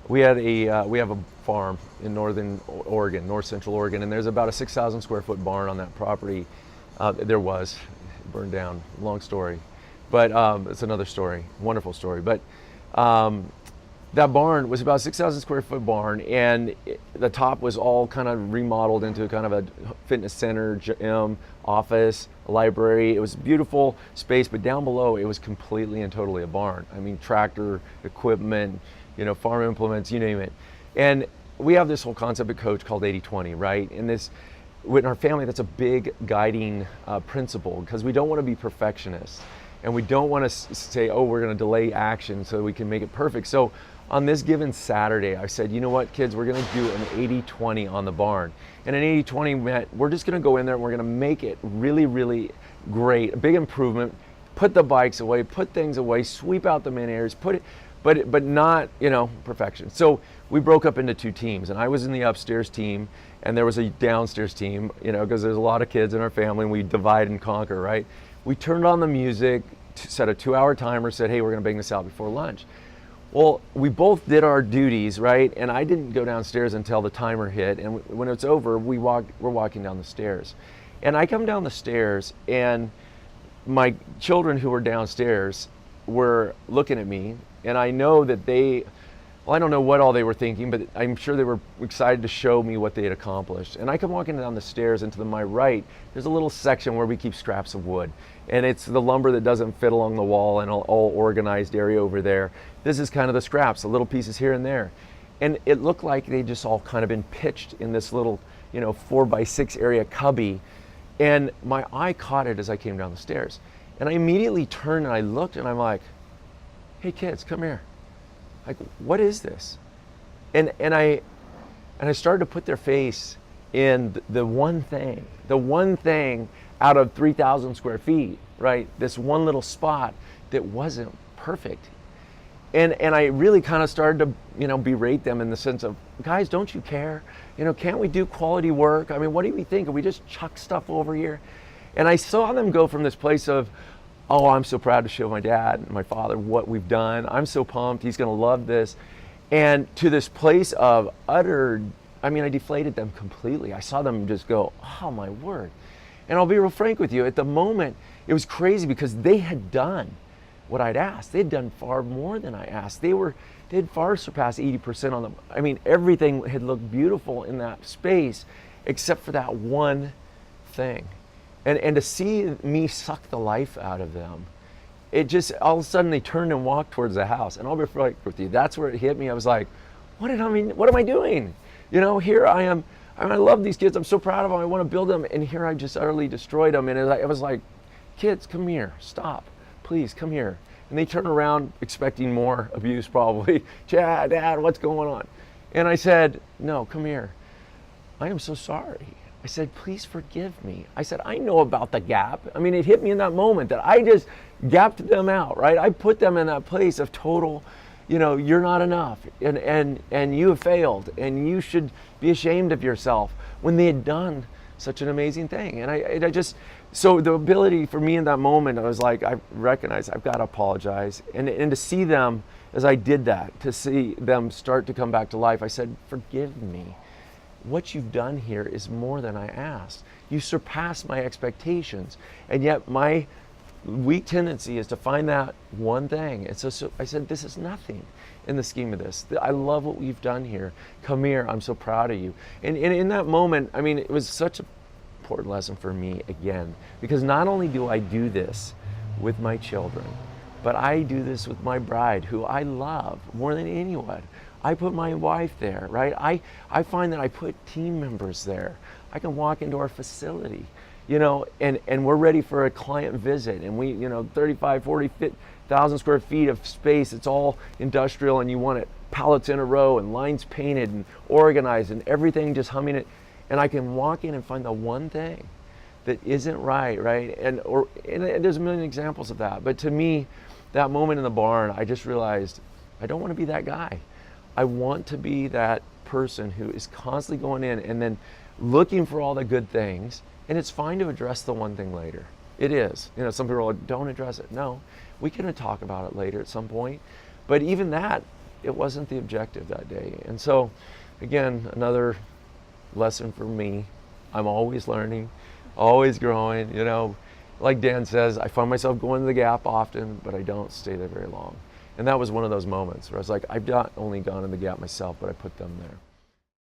We had we have a farm in northern Oregon, north central Oregon, and there's about a 6,000 square foot barn on that property. There was, burned down, long story, but it's another story, wonderful story. But that barn was about a 6,000 square foot barn, and the top was all kind of remodeled into kind of a fitness center, gym, office, library. It was a beautiful space, but down below it was completely and totally a barn. I mean, tractor equipment, farm implements, you name it. And we have this whole concept at Coach called 80-20, right? And this, in our family, that's a big guiding principle, because we don't want to be perfectionists. And we don't want to say, oh, we're going to delay action so we can make it perfect. So on this given Saturday, I said, you know what, kids, we're going to do an 80-20 on the barn. And an 80-20 meant we're just going to go in there and we're going to make it really, really great, a big improvement, put the bikes away, put things away, sweep out the main areas, but not, perfection. So we broke up into two teams, and I was in the upstairs team, and there was a downstairs team, because there's a lot of kids in our family, and we divide and conquer, right? We turned on the music, set a 2-hour timer, said, hey, we're going to bang this out before lunch. Well, we both did our duties, right? And I didn't go downstairs until the timer hit, and when it's over, we're walking down the stairs. And I come down the stairs, and my children who were downstairs were looking at me, and I know that I don't know what all they were thinking, but I'm sure they were excited to show me what they had accomplished. And I come walking down the stairs, and to my right, there's a little section where we keep scraps of wood. And it's the lumber that doesn't fit along the wall and all organized area over there. This is kind of the scraps, the little pieces here and there. And it looked like they just all kind of been pitched in this little, 4x6 area cubby. And my eye caught it as I came down the stairs. And I immediately turned and I looked, and I'm like, hey kids, come here. Like, what is this? And I started to put their face in the one thing out of 3,000 square feet, right? This one little spot that wasn't perfect. And I really kind of started to, berate them in the sense of, guys, don't you care? Can't we do quality work? I mean, what do we think? Are we just chuck stuff over here? And I saw them go from this place of, oh, I'm so proud to show my dad and my father what we've done. I'm so pumped. He's going to love this. And to this place of I deflated them completely. I saw them just go, oh, my word. And I'll be real frank with you. At the moment, it was crazy because they had done what I'd asked. They'd done far more than I asked. They'd far surpassed 80% on them. Everything had looked beautiful in that space except for that one thing. And to see me suck the life out of them, it just, all of a sudden they turned and walked towards the house. And I'll be frank with you, that's where it hit me. I was like, what am I doing? Here I am. I love these kids. I'm so proud of them. I want to build them. And here I just utterly destroyed them. And I was like, kids, come here. Stop. Please, come here. And they turned around expecting more abuse probably. Dad, what's going on? And I said, no, come here. I am so sorry. I said, please forgive me. I said, I know about the gap. It hit me in that moment that I just gapped them out, right? I put them in that place of total, you're not enough, and you have failed, and you should be ashamed of yourself, when they had done such an amazing thing. And I just, so the ability for me in that moment, I was like, I recognize I've got to apologize. And to see them, as I did that, to see them start to come back to life, I said, forgive me. What you've done here is more than I asked. You surpassed my expectations. And yet my weak tendency is to find that one thing. And so I said, this is nothing in the scheme of this. I love what we've done here. Come here, I'm so proud of you. And in that moment, it was such an important lesson for me again, because not only do I do this with my children, but I do this with my bride, who I love more than anyone. I put my wife there, right? I find that I put team members there. I can walk into our facility, and we're ready for a client visit, and we, 35, 40,000 square feet of space. It's all industrial, and you want it pallets in a row and lines painted and organized and everything just humming it. And I can walk in and find the one thing that isn't right? And there's a million examples of that. But to me, that moment in the barn, I just realized I don't want to be that guy. I want to be that person who is constantly going in and then looking for all the good things. And it's fine to address the one thing later. It is. Some people are like, don't address it. No, we can talk about it later at some point. But even that, it wasn't the objective that day. And so, again, another lesson for me. I'm always learning, always growing. You know, like Dan says, I find myself going to the Gap often, but I don't stay there very long. And that was one of those moments where I was like, I've not only gone to the Gap myself, but I put them there.